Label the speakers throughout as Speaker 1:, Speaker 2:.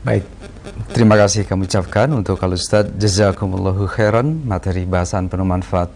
Speaker 1: Baik, terima kasih kami ucapkan untuk Al-Ustaz. Jazakumullahu khairan, materi bahasan penuh manfaat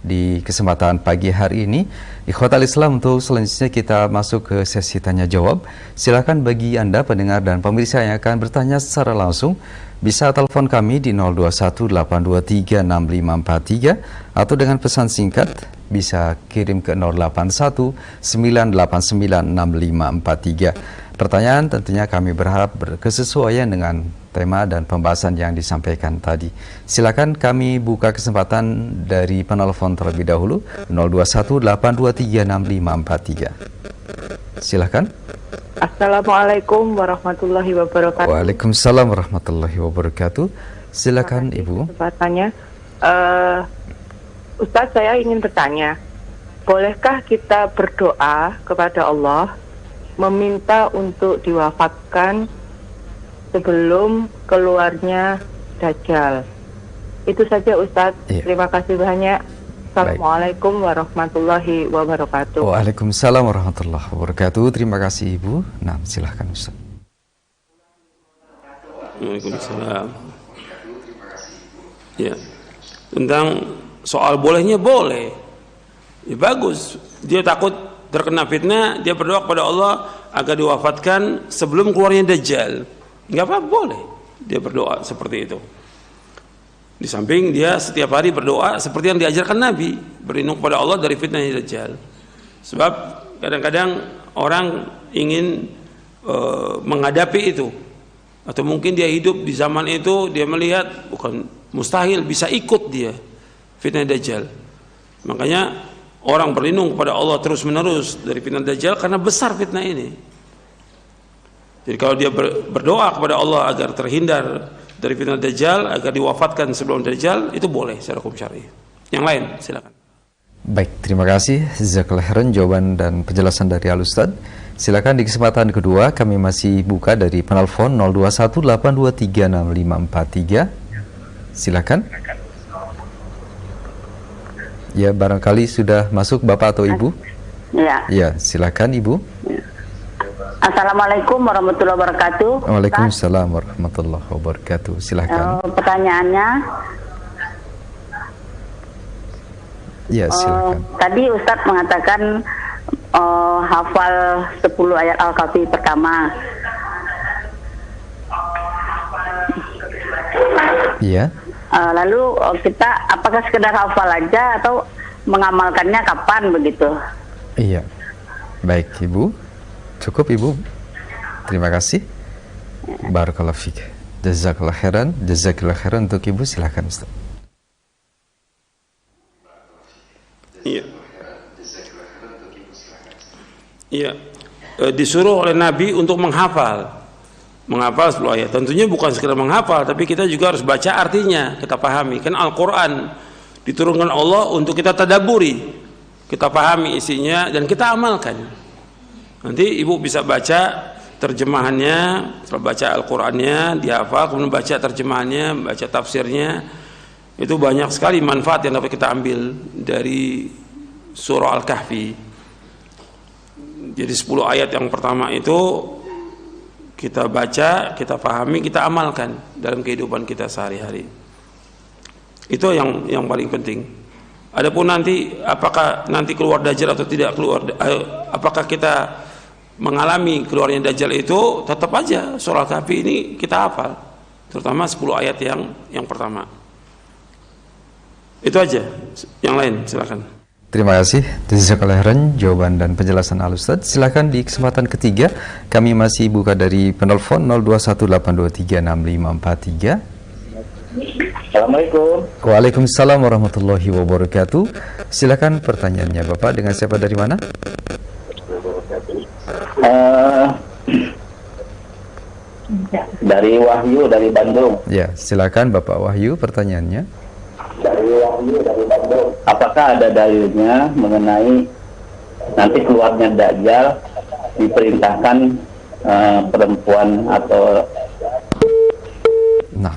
Speaker 1: di kesempatan pagi hari ini. Ikhwatal Islam, untuk selanjutnya kita masuk ke sesi tanya jawab. Silakan bagi Anda pendengar dan pemirsa yang akan bertanya secara langsung, bisa telepon kami di 0218236543 atau dengan pesan singkat bisa kirim ke 0819896543. Pertanyaan tentunya kami berharap berkesesuaian dengan tema dan pembahasan yang disampaikan tadi. Silakan kami buka kesempatan dari penelpon terlebih dahulu 0218236543. Silakan.
Speaker 2: Assalamualaikum warahmatullahi wabarakatuh.
Speaker 1: Waalaikumsalam warahmatullahi wabarakatuh. Silakan Ibu.
Speaker 2: Kesempatannya, Ustaz, saya ingin bertanya, bolehkah kita berdoa kepada Allah meminta untuk diwafatkan sebelum keluarnya Dajjal? Itu saja Ustadz.
Speaker 1: Iya.
Speaker 2: Terima kasih banyak. Assalamualaikum warahmatullahi wabarakatuh.
Speaker 1: Waalaikumsalam warahmatullahi wabarakatuh. Terima kasih Ibu. Nah, silahkan Ustaz.
Speaker 3: Waalaikumsalam. Ya, tentang soal bolehnya, boleh. Ya, bagus. Dia takut terkena fitnah, dia berdoa kepada Allah agar diwafatkan sebelum keluarnya Dajjal. Enggak apa-apa, boleh dia berdoa seperti itu. Di samping dia setiap hari berdoa seperti yang diajarkan Nabi, berlindung kepada Allah dari fitnahnya Dajjal. Sebab kadang-kadang orang ingin menghadapi itu, atau mungkin dia hidup di zaman itu, dia melihat bukan mustahil bisa ikut dia fitnah Dajjal. Makanya orang berlindung kepada Allah terus-menerus dari fitnah Dajjal karena besar fitnah ini. Jadi kalau dia berdoa kepada Allah agar terhindar dari fitnah Dajjal, agar diwafatkan sebelum Dajjal, itu boleh secara hukum syar'i. Yang lain silakan.
Speaker 1: Baik, terima kasih jazakallahu khairan jawaban dan penjelasan dari Al-Ustaz. Silakan di kesempatan kedua kami masih buka dari penelpon 0218236543. Silakan. Ya, barangkali sudah masuk Bapak atau Ibu?
Speaker 4: Ya.
Speaker 1: Ya, silakan Ibu.
Speaker 4: Assalamualaikum warahmatullahi wabarakatuh.
Speaker 1: Waalaikumsalam warahmatullahi wabarakatuh. Silakan.
Speaker 4: Pertanyaannya,
Speaker 1: Ya, silakan.
Speaker 4: tadi Ustadz mengatakan hafal 10 ayat Al-Kahfi pertama.
Speaker 1: Iya.
Speaker 4: Lalu kita apakah sekedar hafal aja atau mengamalkannya kapan begitu?
Speaker 1: Iya. Baik Ibu. Cukup Ibu. Terima kasih. Barakallahu fiik. Jazakallahu khairan. Jazakallahu khairan untuk Ibu. Silakan Ustaz.
Speaker 3: Iya. Iya. Disuruh oleh Nabi untuk menghafal 10 ayat. Tentunya bukan sekedar menghafal, tapi kita juga harus baca artinya, kita pahami. Kan Al-Quran diturunkan Allah untuk kita tadabburi, kita pahami isinya dan kita amalkan. Nanti Ibu bisa baca terjemahannya, setelah baca Al-Qurannya dihafal, kemudian baca terjemahannya, baca tafsirnya. Itu banyak sekali manfaat yang dapat kita ambil dari surah Al-Kahfi. Jadi 10 ayat yang pertama itu kita baca, kita pahami, kita amalkan dalam kehidupan kita sehari-hari. Itu yang paling penting. Adapun nanti apakah nanti keluar Dajjal atau tidak keluar, apakah kita mengalami keluarnya Dajjal, itu tetap aja surah Al-Kahfi ini kita hafal, terutama 10 ayat yang pertama. Itu aja. Yang lain silakan.
Speaker 1: Terima kasih jazakallahu khairan jawaban dan penjelasan Al-Ustaz. Silakan di kesempatan ketiga kami masih buka dari penelpon 0218236543.
Speaker 5: Assalamualaikum.
Speaker 1: Waalaikumsalam warahmatullahi wabarakatuh. Silakan pertanyaannya Bapak, dengan siapa dari mana?
Speaker 5: Dari Wahyu dari Bandung.
Speaker 1: Ya, silakan Bapak Wahyu pertanyaannya.
Speaker 5: Dari Wahyu dari Bandung. Apakah ada dalilnya mengenai nanti keluarnya Dajjal diperintahkan perempuan atau?
Speaker 1: Nah,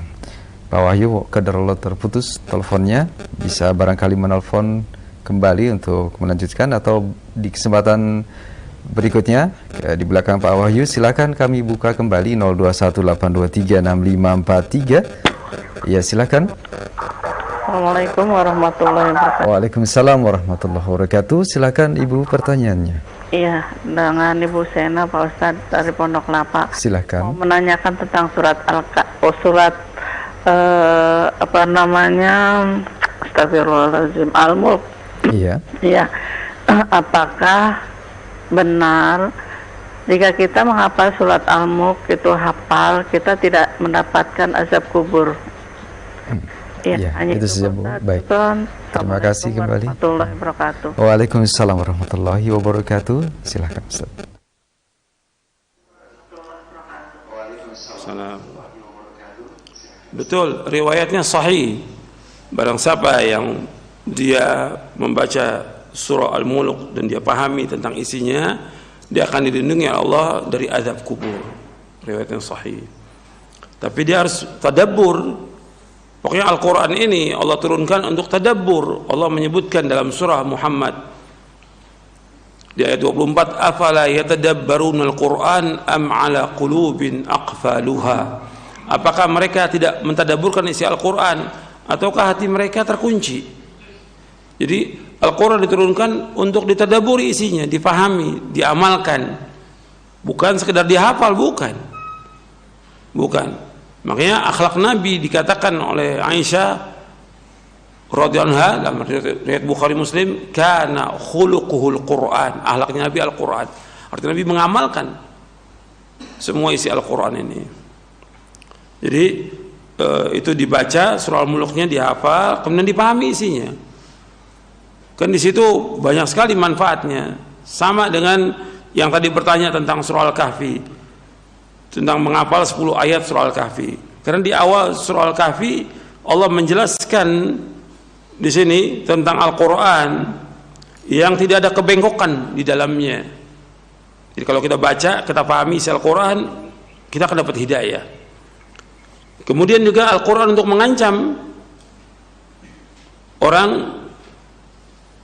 Speaker 1: Pak Wahyu kedarullah terputus teleponnya, bisa barangkali menelpon kembali untuk melanjutkan, atau di kesempatan Berikutnya di belakang Pak Wahyu, silakan kami buka kembali 0218236543. Ya, silakan.
Speaker 2: Assalamualaikum warahmatullahi wabarakatuh.
Speaker 1: Waalaikumsalam warahmatullahi wabarakatuh. Silakan Ibu pertanyaannya.
Speaker 2: Iya, dengan Ibu Sena Pak Ustadz dari Pondok Kelapa. Mau
Speaker 1: Silakan.
Speaker 2: menanyakan tentang surat apa namanya? Astagfirullahaladzim, Al-Mulk.
Speaker 1: Iya.
Speaker 2: Iya. Apakah benar jika kita menghafal surat Al-Mulk itu hafal, kita tidak mendapatkan azab kubur?
Speaker 1: Ya,
Speaker 2: hanya
Speaker 1: itu saja, Bu.
Speaker 2: Ustaz.
Speaker 1: Baik. Terima kasih kembali.
Speaker 2: Warahmatullahi wabarakatuh.
Speaker 1: Waalaikumsalam warahmatullahi wabarakatuh. Silakan, Ustaz.
Speaker 3: Salam. Betul, riwayatnya sahih. Barang siapa yang dia membaca surah Al-Mulk dan dia pahami tentang isinya, dia akan dilindungi oleh Allah dari azab kubur. Riwayatnya sahih. Tapi dia harus tadabbur. Pokoknya Al-Quran ini Allah turunkan untuk tadabbur. Allah menyebutkan dalam surah Muhammad di ayat 24, afala yatadabbaruna al-Quran am ala qulubin aqfaluha. Apakah mereka tidak mentadabburkan isi Al-Quran ataukah hati mereka terkunci? Jadi Al-Quran diturunkan untuk ditadaburi isinya, difahami, diamalkan, bukan sekedar dihafal, bukan. Makanya akhlak Nabi dikatakan oleh Aisyah radhiyallahu anha dalam riwayat Bukhari Muslim, kana khuluquhul Quran, akhlaknya Nabi Al-Quran. Artinya Nabi mengamalkan semua isi Al-Quran ini. Jadi itu dibaca surah Al-Mulknya, dihafal, kemudian dipahami isinya. Kan di situ banyak sekali manfaatnya. Sama dengan yang tadi bertanya tentang surah Al-Kahfi, tentang menghafal 10 ayat surah Al-Kahfi. Karena di awal surah Al-Kahfi Allah menjelaskan di sini tentang Al-Quran yang tidak ada kebengkokan di dalamnya. Jadi kalau kita baca, kita pahami isi Al-Quran, kita akan dapat hidayah. Kemudian juga Al-Quran untuk mengancam orang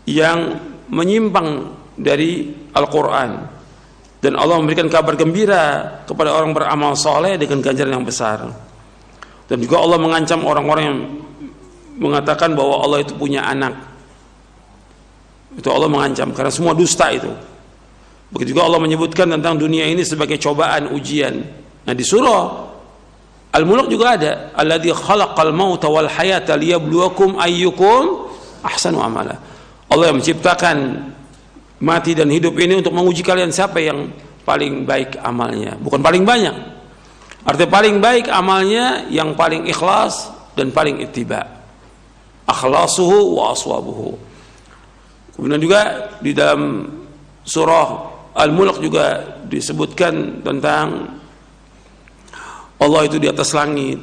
Speaker 3: yang menyimpang dari Al-Quran, dan Allah memberikan kabar gembira kepada orang beramal soleh dengan ganjaran yang besar. Dan juga Allah mengancam orang-orang yang mengatakan bahwa Allah itu punya anak. Itu Allah mengancam karena semua dusta itu. Begitu juga Allah menyebutkan tentang dunia ini sebagai cobaan, ujian. Nah, di surah Al-Mulk juga ada, alladzi khalaqal mauta wal hayata liyabluwakum ayyukum ahsanu amala. Allah yang menciptakan mati dan hidup ini untuk menguji kalian siapa yang paling baik amalnya, bukan paling banyak. Artinya paling baik amalnya yang paling ikhlas dan paling ittiba. Akhlasuhu wa aswabuhu. Kemudian juga di dalam surah Al-Mulk juga disebutkan tentang Allah itu di atas langit.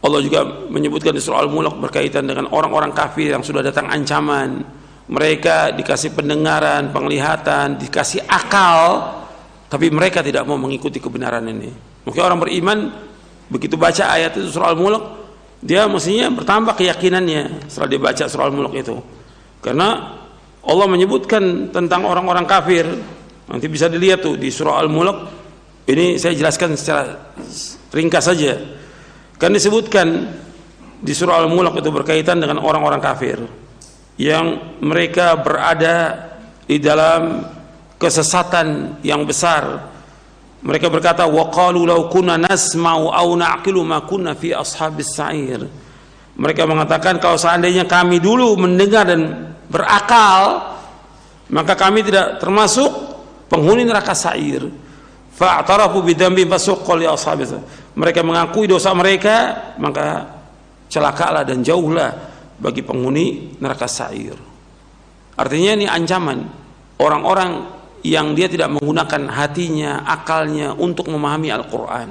Speaker 3: Allah juga menyebutkan di surah Al-Mulk berkaitan dengan orang-orang kafir yang sudah datang ancaman. Mereka dikasih pendengaran, penglihatan, dikasih akal, tapi mereka tidak mau mengikuti kebenaran ini. Mungkin orang beriman begitu baca ayat itu surah Al-Mulk, dia mestinya bertambah keyakinannya setelah dia baca surah Al-Mulk itu. Karena Allah menyebutkan tentang orang-orang kafir. Nanti bisa dilihat tuh di surah Al-Mulk. Ini saya jelaskan secara ringkas saja. Kan disebutkan di surah Al-Mulk itu berkaitan dengan orang-orang kafir yang mereka berada di dalam kesesatan yang besar. Mereka berkata, wa qalu law kunna nasma'u aw na'qilu ma kunna fi ashabis sa'ir. Mereka mengatakan kalau seandainya kami dulu mendengar dan berakal, maka kami tidak termasuk penghuni neraka sa'ir. Fa'tarafu bidambi fasuqqa li ashabis. Mereka mengakui dosa mereka, maka celakalah dan jauhlah bagi penghuni neraka sa'ir. Artinya ini ancaman orang-orang yang dia tidak menggunakan hatinya, akalnya untuk memahami Al-Quran.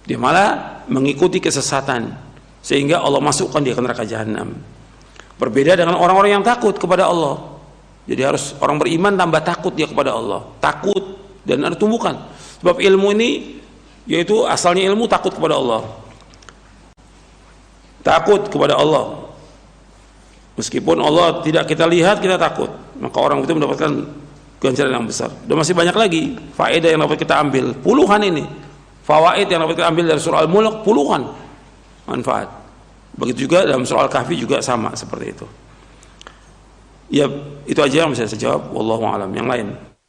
Speaker 3: Dia malah mengikuti kesesatan sehingga Allah masukkan dia ke neraka jahanam. Berbeda dengan orang-orang yang takut kepada Allah. Jadi harus orang beriman tambah takut dia kepada Allah. Takut dan harus tumbuhkan. Sebab ilmu ini yaitu asalnya ilmu takut kepada Allah. Takut kepada Allah. Meskipun Allah tidak kita lihat, kita takut. Maka orang itu mendapatkan ganjaran yang besar. Dan masih banyak lagi faedah yang dapat kita ambil, puluhan ini fawaid yang dapat kita ambil dari surah Al-Mulk, puluhan manfaat. Begitu juga dalam surah Al-Kahfi juga sama seperti itu. Ya, itu aja yang bisa saya jawab. Wallahu a'lam. Yang lain.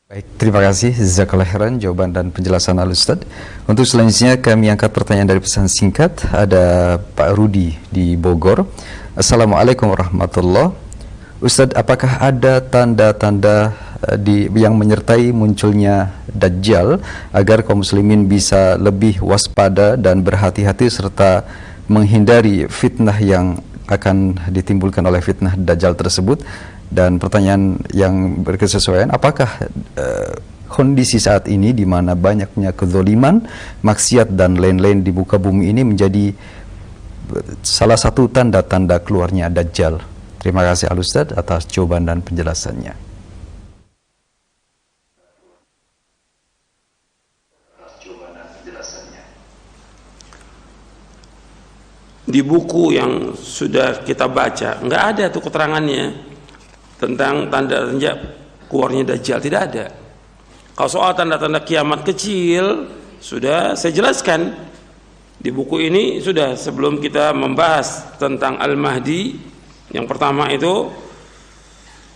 Speaker 1: Baik, terima kasih jazakallahu khairan jawaban dan penjelasan Al-Ustaz. Untuk selanjutnya kami angkat pertanyaan dari pesan singkat. Ada Pak Rudi di Bogor. Assalamualaikum warahmatullahi. Ustaz, apakah ada tanda-tanda yang menyertai munculnya Dajjal agar kaum muslimin bisa lebih waspada dan berhati-hati serta menghindari fitnah yang akan ditimbulkan oleh fitnah Dajjal tersebut? Dan pertanyaan yang berkesesuaian, apakah kondisi saat ini di mana banyaknya kezaliman, maksiat dan lain-lain di muka bumi ini menjadi salah satu tanda-tanda keluarnya Dajjal? Terima kasih Al-Ustaz atas jawaban dan penjelasannya.
Speaker 3: Di buku yang sudah kita baca nggak ada tuh keterangannya tentang tanda-tanda keluarnya Dajjal, tidak ada. Kalau soal tanda-tanda kiamat kecil sudah saya jelaskan di buku ini. Sudah sebelum kita membahas tentang Al-Mahdi, yang pertama itu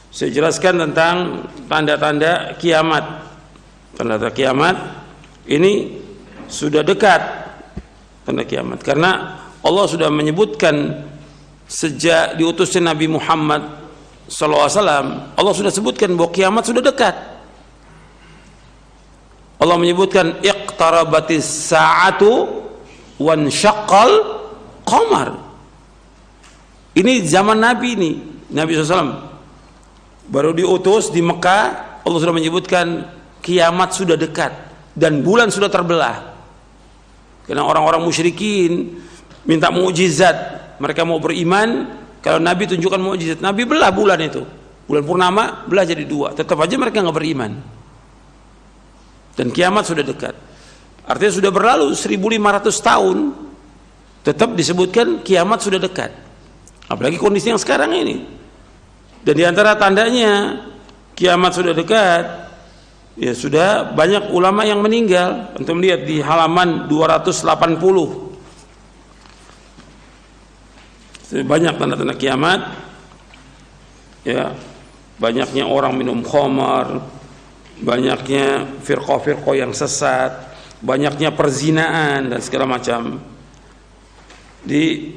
Speaker 3: saya jelaskan tentang tanda-tanda kiamat. Tanda-tanda kiamat ini sudah dekat, tanda kiamat, karena Allah sudah menyebutkan sejak diutusnya Nabi Muhammad SAW, Allah sudah sebutkan bahwa kiamat sudah dekat. Allah menyebutkan iqtarabatis sa'atu wansyaqqal qamar. Ini zaman Nabi ini, Nabi SAW baru diutus di Mekah. Allah sudah menyebutkan kiamat sudah dekat dan bulan sudah terbelah. Karena orang-orang musyrikin minta mukjizat, mereka mau beriman kalau Nabi tunjukkan mukjizat. Nabi belah bulan itu, bulan purnama belah jadi dua, tetap aja mereka nggak beriman. Dan kiamat sudah dekat, artinya sudah berlalu 1500 tahun, tetap disebutkan kiamat sudah dekat. Apalagi kondisi yang sekarang ini. Dan diantara tandanya kiamat sudah dekat, ya sudah banyak ulama yang meninggal. Antum lihat di halaman 280. Banyak tanda-tanda kiamat, ya, banyaknya orang minum khamar, banyaknya firqah-firqah yang sesat, banyaknya perzinaan dan segala macam. Di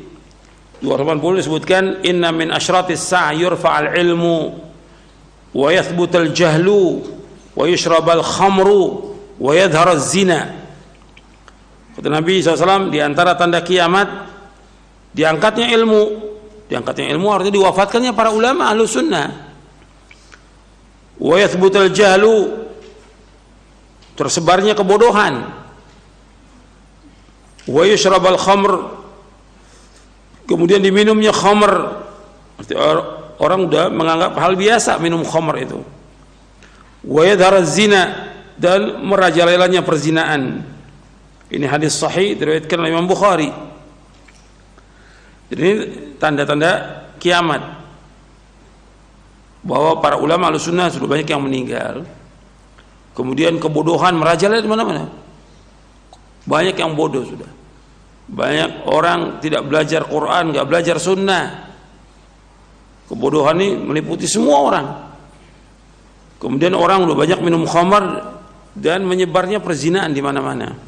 Speaker 3: 280 disebutkan inna min asyratis sa'a yurfa'al ilmu wa yathbutal jahlu wa yushrabal khamru wa yadharaz zina. Kata Nabi SAW, di antara tanda kiamat diangkatnya ilmu. Diangkatnya ilmu artinya diwafatkannya para ulama ahlu sunnah. Wa yathbutal jahlu, tersebarnya kebodohan. Wa yushrabal khamr, kemudian diminumnya khamr. Artinya orang udah menganggap hal biasa minum khamr itu. Wa yadharaz zina, dan merajalelanya perzinaan. Ini hadis sahih diriwayatkan oleh Imam Bukhari. Jadi ini tanda-tanda kiamat, bahwa para ulama Ahlussunnah sudah banyak yang meninggal. Kemudian kebodohan merajalela di mana-mana. Banyak yang bodoh sudah. Banyak orang tidak belajar Quran, nggak belajar sunnah. Kebodohan ini meliputi semua orang. Kemudian orang udah banyak minum khamar dan menyebarnya perzinaan di mana-mana.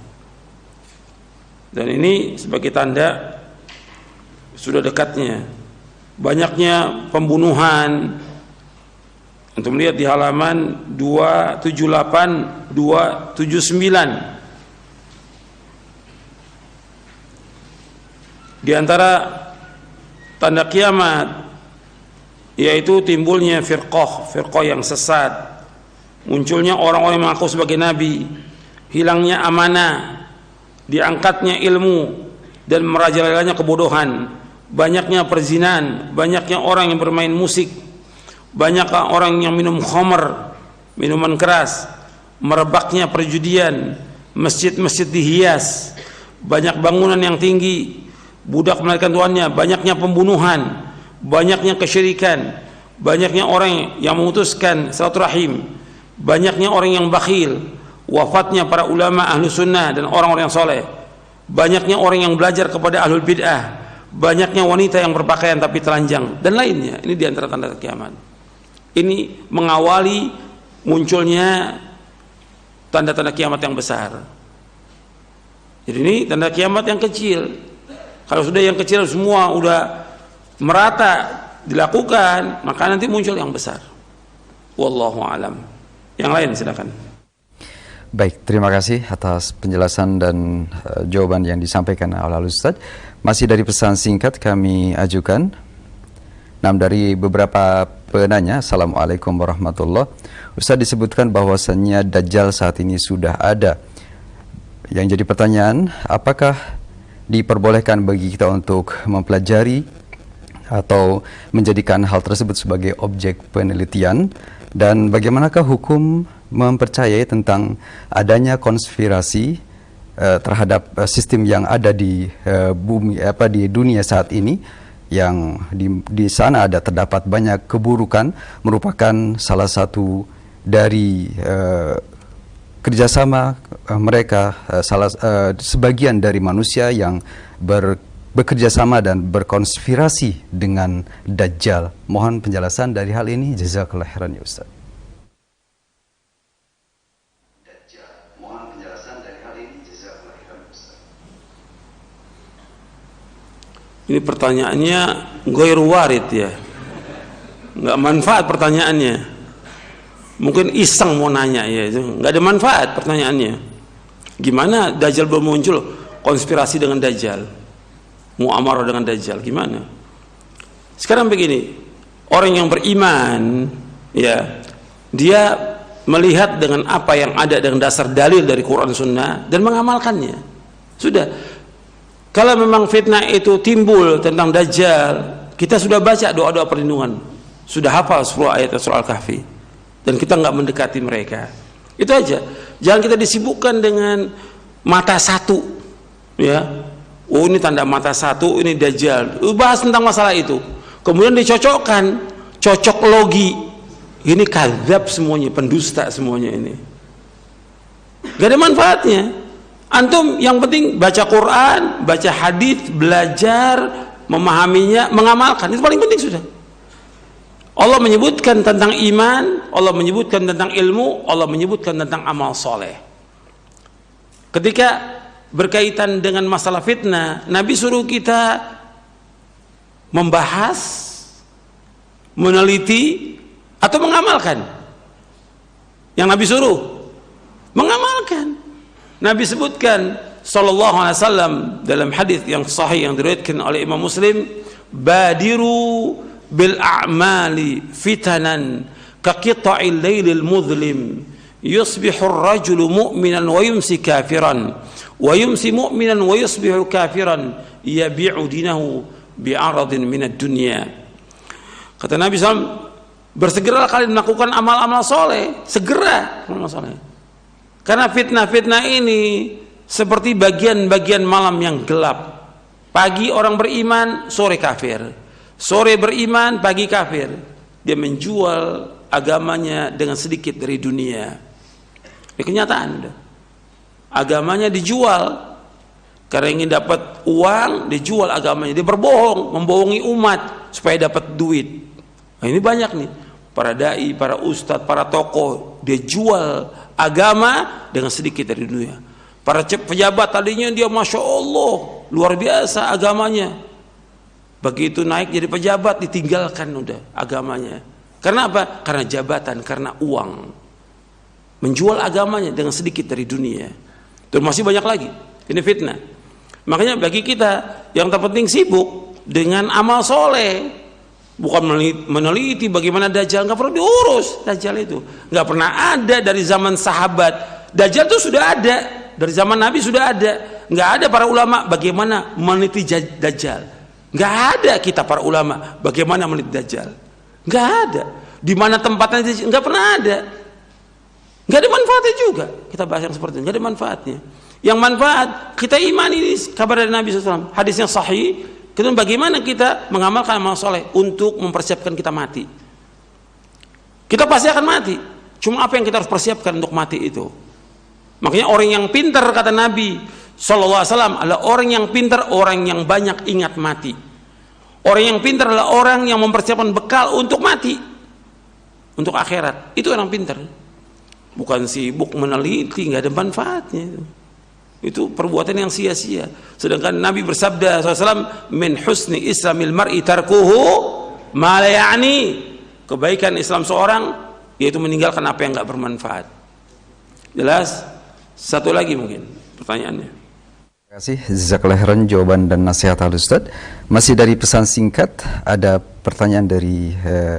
Speaker 3: Dan ini sebagai tanda sudah dekatnya. Banyaknya pembunuhan. Untuk melihat di halaman 278, 279. Di antara tanda kiamat yaitu timbulnya firqah yang sesat, munculnya orang-orang yang mengaku sebagai nabi, hilangnya amanah, diangkatnya ilmu dan merajalelanya kebodohan, banyaknya perzinahan, banyaknya orang yang bermain musik, banyaknya orang yang minum khamr, minuman keras, merebaknya perjudian, masjid-masjid dihias, banyak bangunan yang tinggi, budak melahirkan tuannya, banyaknya pembunuhan, banyaknya kesyirikan, banyaknya orang yang memutuskan silaturahim, banyaknya orang yang bakhil, wafatnya para ulama ahlu sunnah dan orang-orang yang soleh, banyaknya orang yang belajar kepada ahlul bid'ah, banyaknya wanita yang berpakaian tapi telanjang, dan lainnya. Ini diantara tanda kiamat. Ini mengawali munculnya tanda-tanda kiamat yang besar. Jadi ini tanda kiamat yang kecil. Kalau sudah yang kecil semua udah merata dilakukan, maka nanti muncul yang besar. Wallahu alam. Yang lain silakan.
Speaker 1: Baik, terima kasih atas penjelasan dan jawaban yang disampaikan oleh Ustaz. Masih dari pesan singkat kami ajukan. Dari beberapa penanya, Assalamualaikum warahmatullahi wabarakatuh. Ustaz disebutkan bahwasannya Dajjal saat ini sudah ada. Yang jadi pertanyaan, apakah diperbolehkan bagi kita untuk mempelajari atau menjadikan hal tersebut sebagai objek penelitian? Dan bagaimanakah hukum mempercayai tentang adanya konspirasi terhadap sistem yang ada di bumi di dunia saat ini, yang di sana terdapat banyak keburukan, merupakan salah satu dari kerjasama mereka, sebagian dari manusia yang bekerjasama dan berkonspirasi dengan Dajjal. Mohon penjelasan dari hal ini. Jazakallah khairan ya Ustaz.
Speaker 3: Ini pertanyaannya ghairu warid ya, nggak manfaat pertanyaannya. Mungkin iseng mau nanya ya, nggak ada manfaat pertanyaannya. Gimana Dajjal belum muncul, konspirasi dengan Dajjal, muamarah dengan Dajjal, gimana? Sekarang begini, orang yang beriman ya, dia melihat dengan apa yang ada dengan dasar dalil dari Quran Sunnah dan mengamalkannya. Sudah. Kalau memang fitnah itu timbul tentang Dajjal, kita sudah baca doa-doa perlindungan, sudah hafal 10 ayat surah Al-Kahfi, dan kita nggak mendekati mereka. Itu aja. Jangan kita disibukkan dengan mata satu, ya. Oh ini tanda mata satu, ini Dajjal. Bahas tentang masalah itu. Kemudian dicocokkan, cocok logi. Ini kadzab semuanya, pendusta semuanya ini. Gak ada manfaatnya. Antum yang penting baca Quran, baca hadis, belajar, memahaminya, mengamalkan. Itu paling penting sudah. Allah menyebutkan tentang iman, Allah menyebutkan tentang ilmu, Allah menyebutkan tentang amal soleh. Ketika berkaitan dengan masalah fitnah, Nabi suruh kita membahas, meneliti, atau mengamalkan. Yang Nabi suruh mengamalkan. Nabi sebutkan sallallahu alaihi wasallam dalam hadis yang sahih yang diriwayatkan oleh Imam Muslim, badiru bil a'mali fitanan ka qita'il lailil mudhlim yusbihu ar-rajulu mu'minan wa yumsi kafiran wa yumsi mu'minan wa yusbihu kafiran yabi'u dinahu bi'aradin minad dunya. Kata Nabi SAW, bersegeralah kalian melakukan amal-amal soleh, segera amal soleh. Karena fitnah-fitnah ini seperti bagian-bagian malam yang gelap. Pagi orang beriman, sore kafir. Sore beriman, pagi kafir. Dia menjual agamanya dengan sedikit dari dunia. Ini kenyataan. Agamanya dijual. Karena ingin dapat uang, dijual agamanya. Dia berbohong, membohongi umat supaya dapat duit. Nah, ini banyak nih. Para dai, para ustadz, para tokoh, dia jual agama dengan sedikit dari dunia. Para pejabat tadinya dia masya Allah luar biasa agamanya, begitu naik jadi pejabat ditinggalkan udah agamanya. Karena apa? Karena jabatan, karena uang. Menjual agamanya dengan sedikit dari dunia. Terus masih banyak lagi. Ini fitnah. Makanya bagi kita yang terpenting sibuk dengan amal soleh, bukan meneliti bagaimana Dajjal. Nggak perlu diurus Dajjal itu. Nggak pernah ada dari zaman sahabat. Dajjal itu sudah ada dari zaman Nabi, sudah ada. Nggak ada para ulama bagaimana meneliti Dajjal. Nggak ada kita para ulama bagaimana meneliti Dajjal. Nggak ada. Di mana tempatnya nggak pernah ada. Nggak ada manfaatnya juga. Kita bahas yang seperti ini. Nggak ada manfaatnya. Yang manfaat kita imani ini kabar dari Nabi SAW. Hadis yang sahih. Kemudian bagaimana kita mengamalkan amal soleh untuk mempersiapkan kita mati. Kita pasti akan mati. Cuma apa yang kita harus persiapkan untuk mati itu? Makanya orang yang pintar, kata Nabi SAW, adalah orang yang pintar, orang yang banyak ingat mati. Orang yang pintar adalah orang yang mempersiapkan bekal untuk mati, untuk akhirat. Itu orang pintar. Bukan sibuk meneliti, nggak ada manfaatnya itu. Itu perbuatan yang sia-sia. Sedangkan Nabi bersabda SAW, min husni islamil mar'i tarkuhu ma la ya'ni. Kebaikan Islam seorang yaitu meninggalkan apa yang nggak bermanfaat. Jelas? Satu lagi mungkin pertanyaannya.
Speaker 1: Terima kasih, jazakallahu khairan jawaban dan nasihat Al-Ustaz. Masih dari pesan singkat, ada pertanyaan dari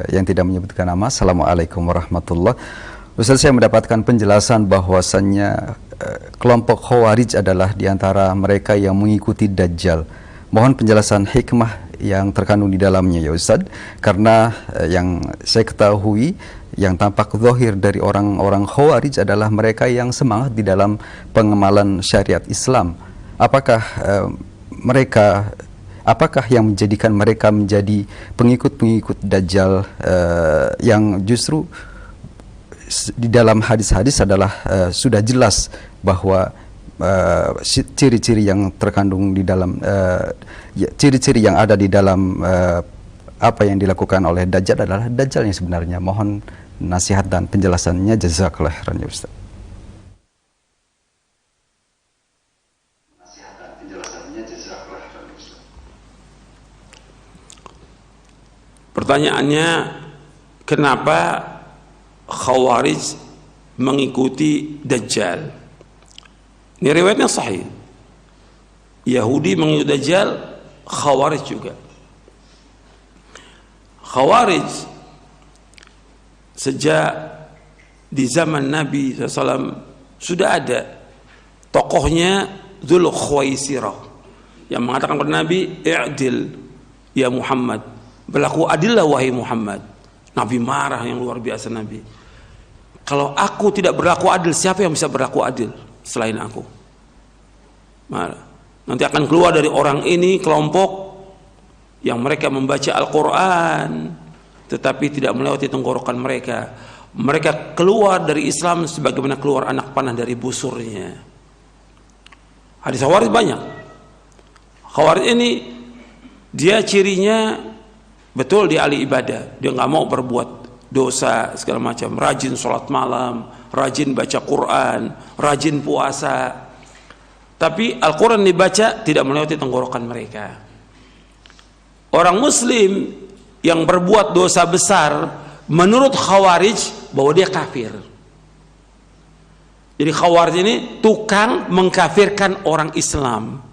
Speaker 1: yang tidak menyebutkan nama. Assalamualaikum warahmatullahi wabarakatuh. Ustaz, saya mendapatkan penjelasan bahwasannya kelompok Khawarij adalah diantara mereka yang mengikuti Dajjal. Mohon penjelasan hikmah yang terkandung di dalamnya ya Ustaz, karena yang saya ketahui yang tampak zahir dari orang-orang Khawarij adalah mereka yang semangat di dalam pengemalan syariat Islam. Apakah yang menjadikan mereka menjadi pengikut-pengikut Dajjal yang justru di dalam hadis-hadis adalah sudah jelas bahwa ciri-ciri yang terkandung di dalam ciri-ciri yang ada di dalam apa yang dilakukan oleh Dajjal adalah Dajjal yang sebenarnya. Mohon nasihat dan penjelasannya, jazakallahu khairan ya Ustaz.
Speaker 3: Pertanyaannya, kenapa Khawarij mengikuti Dajjal? Ini riwayatnya sahih. Yahudi mengikuti Dajjal, Khawarij juga. Khawarij sejak di zaman Nabi SAW sudah ada tokohnya Dzul Khuwaisirah yang mengatakan kepada Nabi, "I'dil ya Muhammad, berlaku adillah wahai Muhammad." Nabi marah yang luar biasa. Nabi, kalau aku tidak berlaku adil, siapa yang bisa berlaku adil selain aku? Marah. Nanti akan keluar dari orang ini kelompok yang mereka membaca Al-Quran tetapi tidak melewati tenggorokan mereka. Mereka keluar dari Islam sebagaimana keluar anak panah dari busurnya. Hadis Khawarij banyak. Khawarij ini dia cirinya betul dia ahli ibadah, dia nggak mau berbuat dosa segala macam, rajin sholat malam, rajin baca Quran, rajin puasa, tapi Al-Quran dibaca tidak melewati tenggorokan mereka. Orang Muslim yang berbuat dosa besar menurut Khawarij bahwa dia kafir. Jadi Khawarij ini tukang mengkafirkan orang Islam.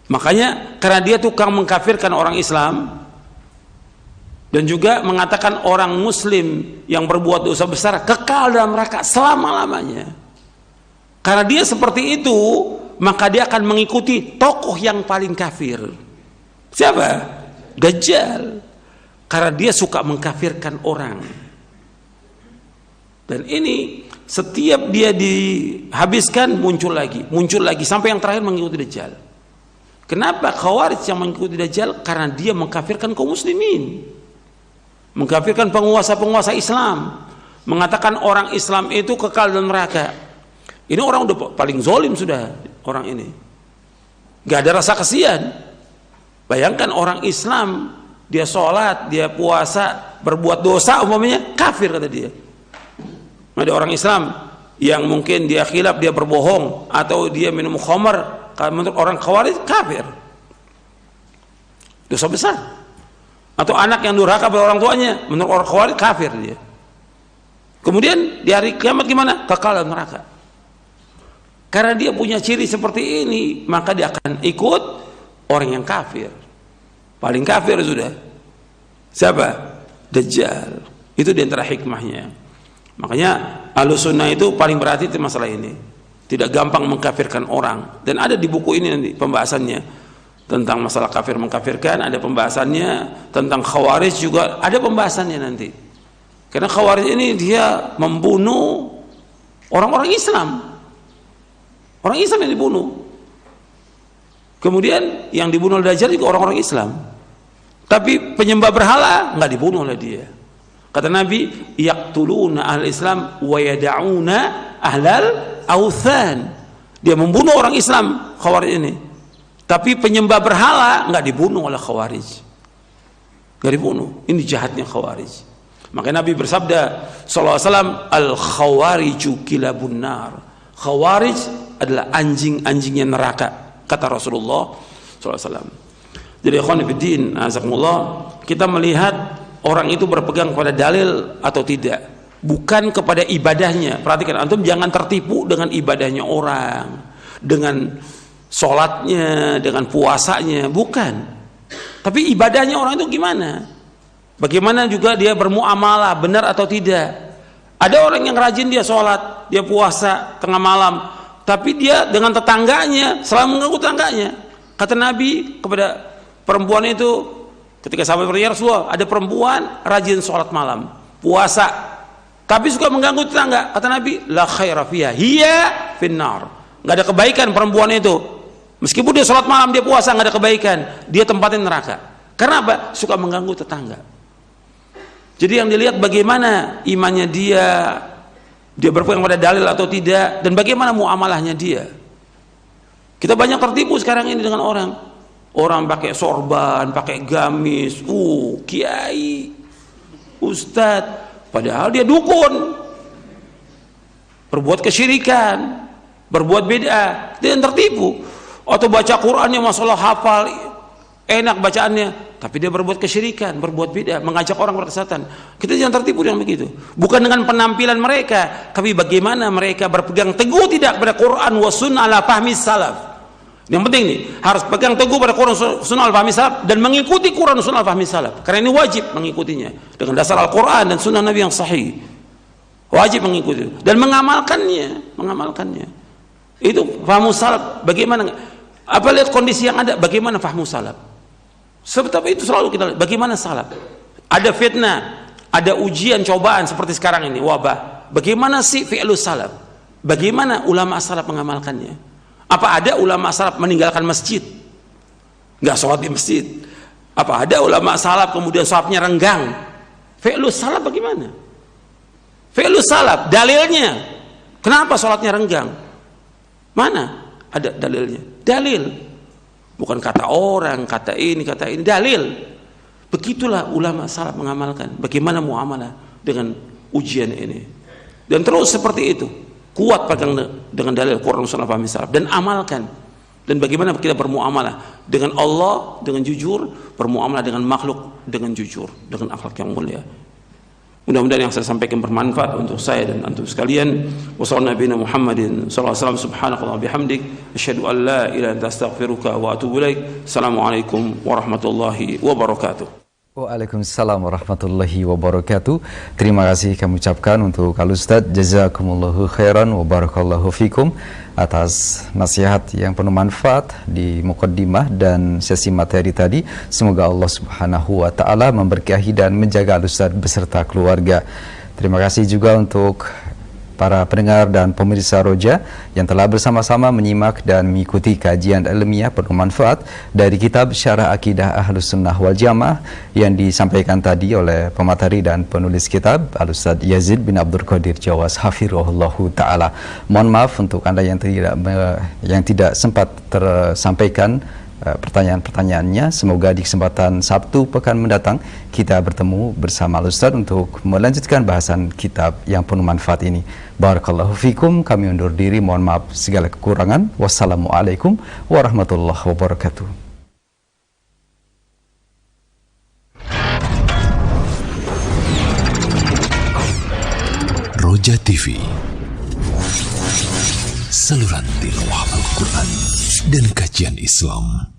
Speaker 3: Makanya karena dia tukang mengkafirkan orang Islam dan juga mengatakan orang Muslim yang berbuat dosa besar kekal dalam neraka selama-lamanya. Karena dia seperti itu, maka dia akan mengikuti tokoh yang paling kafir. Siapa? Dajjal. Karena dia suka mengkafirkan orang. Dan ini setiap dia dihabiskan muncul lagi sampai yang terakhir mengikuti Dajjal. Kenapa Khawarij yang mengikuti Dajjal? Karena dia mengkafirkan kaum muslimin, mengkafirkan penguasa-penguasa Islam, mengatakan orang Islam itu kekal dalam neraka. Ini orang udah paling zalim sudah orang ini. Gak ada rasa kasihan. Bayangkan orang Islam, dia sholat, dia puasa, berbuat dosa umpamanya kafir kata dia. Ada orang Islam yang mungkin dia khilaf, dia berbohong atau dia minum khamar, menurut orang Khawarij kafir, dosa besar. Atau anak yang durhaka pada orang tuanya, menurut orang Khawarij kafir dia. Kemudian di hari kiamat gimana? Kekal dalam neraka. Karena dia punya ciri seperti ini, maka dia akan ikut orang yang kafir. Paling kafir sudah siapa? Dajjal. Itu di antara hikmahnya. Makanya Ahlussunnah itu paling berhati di masalah ini, tidak gampang mengkafirkan orang. Dan ada di buku ini nanti pembahasannya tentang masalah kafir mengkafirkan, ada pembahasannya tentang Khawarij juga ada pembahasannya nanti. Karena Khawarij ini dia membunuh orang-orang Islam. Orang Islam yang dibunuh. Kemudian yang dibunuh oleh Dajjal juga orang-orang Islam. Tapi penyembah berhala nggak dibunuh oleh dia. Kata Nabi, yaqtuluna ahlal Islam wa yada'una ahlal authan. Dia membunuh orang Islam, Khawarij ini. Tapi penyembah berhala nggak dibunuh oleh Khawarij. Nggak dibunuh. Ini jahatnya Khawarij. Maka Nabi bersabda sallallahu alaihi wasallam, al-khawariju kilabun nar. Khawarij adalah anjing-anjingnya neraka, kata Rasulullah sallallahu alaihi wasallam. Jadi ikhwan fillah, azakumullah, kita melihat orang itu berpegang pada dalil atau tidak, bukan kepada ibadahnya. Perhatikan, antum jangan tertipu dengan ibadahnya orang, dengan sholatnya, dengan puasanya, bukan. Tapi ibadahnya orang itu gimana? Bagaimana juga dia bermuamalah, benar atau tidak? Ada orang yang rajin, dia sholat, dia puasa tengah malam, tapi dia dengan tetangganya selalu mengganggu tetangganya. Kata Nabi kepada perempuan itu, ketika sahabat bertanya, Rasulullah, ada perempuan rajin sholat malam, puasa, tapi suka mengganggu tetangga. Kata Nabi, la khaira fiha, hiya finnar. Nggak ada kebaikan perempuan itu. Meskipun dia sholat malam, dia puasa, nggak ada kebaikan. Dia tempatin neraka. Karena apa? Suka mengganggu tetangga. Jadi yang dilihat bagaimana imannya dia berpegang pada dalil atau tidak, dan bagaimana muamalahnya dia. Kita banyak tertipu sekarang ini dengan orang. Orang pakai sorban, pakai gamis, kiai, ustadz, padahal dia dukun, berbuat kesyirikan, berbuat bid'ah, dia yang tertipu. Atau baca Qurannya masalah hafal, enak bacaannya, tapi dia berbuat kesyirikan, berbuat bid'ah, mengajak orang berkesesatan. Kita jangan tertipu dengan begitu. Bukan dengan penampilan mereka, tapi bagaimana mereka berpegang teguh tidak pada Quran wa sunnah ala fahmi salaf. Yang penting nih, harus pegang teguh pada Quran sunnah al-fahmi salaf dan mengikuti Quran sunnah al-fahmi salaf. Karena ini wajib mengikutinya dengan dasar Al-Quran dan sunnah Nabi yang sahih. Wajib mengikuti dan mengamalkannya. Itu fahmu salaf. Bagaimana? Apa lihat kondisi yang ada? Bagaimana fahmu salaf? Sebab itu selalu kita lihat. Bagaimana salaf? Ada fitnah, ada ujian, cobaan seperti sekarang ini, wabah. Bagaimana sih fi'lus salaf? Bagaimana ulama salaf mengamalkannya? Apa ada ulama salaf meninggalkan masjid, nggak sholat di masjid? Apa ada ulama salaf kemudian sholatnya renggang? Fi'lus salaf bagaimana? Fi'lus salaf, dalilnya kenapa sholatnya renggang? Mana ada dalilnya? Dalil, bukan kata orang, kata ini, dalil. Begitulah ulama salaf mengamalkan. Bagaimana muamalah dengan ujian ini? Dan terus seperti itu. Kuat pegang dengan dalil Quran Sunnah Fahmi Salaf dan amalkan. Dan bagaimana kita bermuamalah dengan Allah dengan jujur, bermuamalah dengan makhluk dengan jujur, dengan akhlak yang mulia. Mudah-mudahan yang saya sampaikan bermanfaat untuk saya dan antum sekalian. Wassalamualaikum Muhammadin sallallahu alaihi wasallam, subhanallahi bihamdik, asyhadu an la ilaha illa anta astaghfiruka wa atubu ilaik. Assalamualaikum warahmatullahi wabarakatuh.
Speaker 1: Waalaikumsalam warahmatullahi wabarakatuh. Terima kasih kami ucapkan untuk Al-Ustaz, jazakumullahu khairan wa barakallahu fikum atas nasihat yang penuh manfaat di muqaddimah dan sesi materi tadi. Semoga Allah Subhanahu wa taala memberkahi dan menjaga Al-Ustaz beserta keluarga. Terima kasih juga untuk para pendengar dan pemirsa Roja yang telah bersama-sama menyimak dan mengikuti kajian ilmiah penuh manfaat dari kitab Syarah Akidah Ahlus Sunnah wal Jamaah yang disampaikan tadi oleh pemateri dan penulis kitab Al-Ustaz Yazid bin Abdul Qadir Jawas hafirullahu taala. Mohon maaf untuk Anda yang tidak sempat tersampaikan pertanyaan-pertanyaannya. Semoga di kesempatan Sabtu pekan mendatang kita bertemu bersama Al-Ustaz untuk melanjutkan bahasan kitab yang penuh manfaat ini. Barakallahu fikum. Kami undur diri, mohon maaf segala kekurangan. Wassalamualaikum warahmatullahi wabarakatuh.
Speaker 6: Roja TV, saluran tilawah Al-Quran dan kajian Islam.